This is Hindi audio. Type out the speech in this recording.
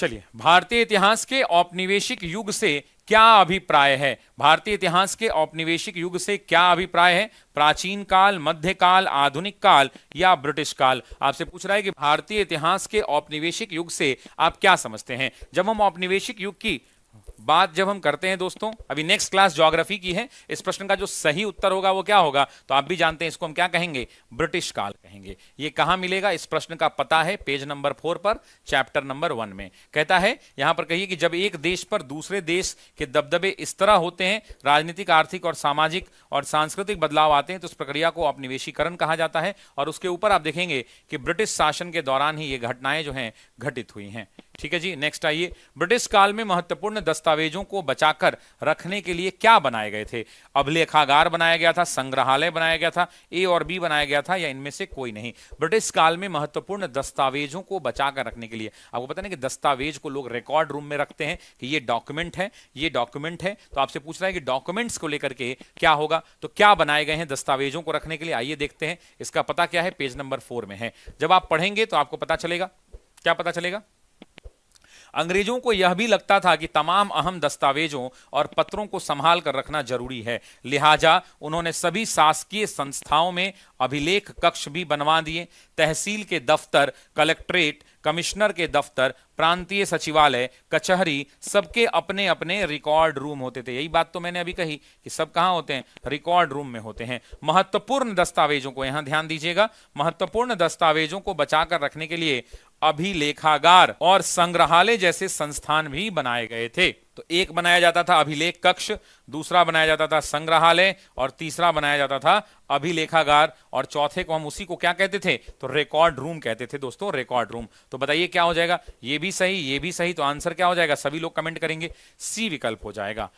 चलिए, भारतीय इतिहास के औपनिवेशिक युग से क्या अभिप्राय है? भारतीय इतिहास के औपनिवेशिक युग से क्या अभिप्राय है? प्राचीन काल, मध्यकाल, आधुनिक काल या ब्रिटिश काल? आपसे पूछ रहा है कि भारतीय इतिहास के औपनिवेशिक युग से आप क्या समझते हैं। जब हम औपनिवेशिक युग की बात जब हम करते हैं दोस्तों, अभी नेक्स्ट क्लास ज्योग्राफी की है, इस प्रश्न का जो सही उत्तर होगा वो क्या होगा, तो आप भी जानते हैं इसको हम क्या कहेंगे, ब्रिटिश काल कहेंगे। ये कहां मिलेगा, इस प्रश्न का पता है पेज नंबर 4 पर, चैप्टर नंबर 1 में। कहता है यहां पर कहिए कि जब एक देश पर दूसरे देश के दबदबे इस तरह होते हैं, राजनीतिक, आर्थिक और सामाजिक और सांस्कृतिक बदलाव आते हैं, तो उस प्रक्रिया को औपनिवेशीकरण कहा जाता है। और उसके ऊपर आप देखेंगे कि ब्रिटिश शासन के दौरान ही ये घटनाएं जो हैं घटित हुई हैं। ठीक है जी, नेक्स्ट आइए। ब्रिटिश काल में महत्वपूर्ण दस्तावेजों को बचाकर रखने के लिए क्या बनाए गए थे? अभिलेखागार बनाया गया था, संग्रहालय बनाया गया था, ए और बी बनाया गया था, या इनमें से कोई नहीं? ब्रिटिश काल में महत्वपूर्ण दस्तावेजों को बचाकर रखने के लिए, आपको पता नहीं कि दस्तावेज को लोग रिकॉर्ड रूम में रखते हैं कि ये डॉक्यूमेंट है, ये डॉक्यूमेंट है, तो आपसे पूछ रहा है कि डॉक्यूमेंट्स को लेकर के क्या होगा, तो क्या बनाए गए हैं दस्तावेजों को रखने के लिए? आइए देखते हैं, इसका पता क्या है, पेज नंबर 4 में है। जब आप पढ़ेंगे तो आपको पता चलेगा। क्या पता चलेगा? अंग्रेजों को यह भी लगता था कि तमाम अहम दस्तावेजों और पत्रों को संभाल कर रखना जरूरी है, लिहाजा उन्होंने सभी शासकीय संस्थाओं में अभिलेख कक्ष भी बनवा दिए। तहसील के दफ्तर, कलेक्ट्रेट, कमिश्नर के दफ्तर, प्रांतीय सचिवालय, कचहरी, सबके अपने अपने रिकॉर्ड रूम होते थे। यही बात तो मैंने अभी कही कि सब कहां होते हैं, रिकॉर्ड रूम में होते हैं। महत्वपूर्ण दस्तावेजों को, यहां ध्यान दीजिएगा, महत्वपूर्ण दस्तावेजों को बचाकर रखने के लिए अभिलेखागार और संग्रहालय जैसे संस्थान भी बनाए गए थे। तो एक बनाया जाता था अभिलेख कक्ष, दूसरा बनाया जाता था संग्रहालय, और तीसरा बनाया जाता था अभिलेखागार, और चौथे को हम उसी को क्या कहते थे, तो रिकॉर्ड रूम कहते थे दोस्तों, रिकॉर्ड रूम। तो बताइए क्या हो जाएगा, ये भी सही, ये भी सही, तो आंसर क्या हो जाएगा, सभी लोग कमेंट करेंगे, सी विकल्प हो जाएगा।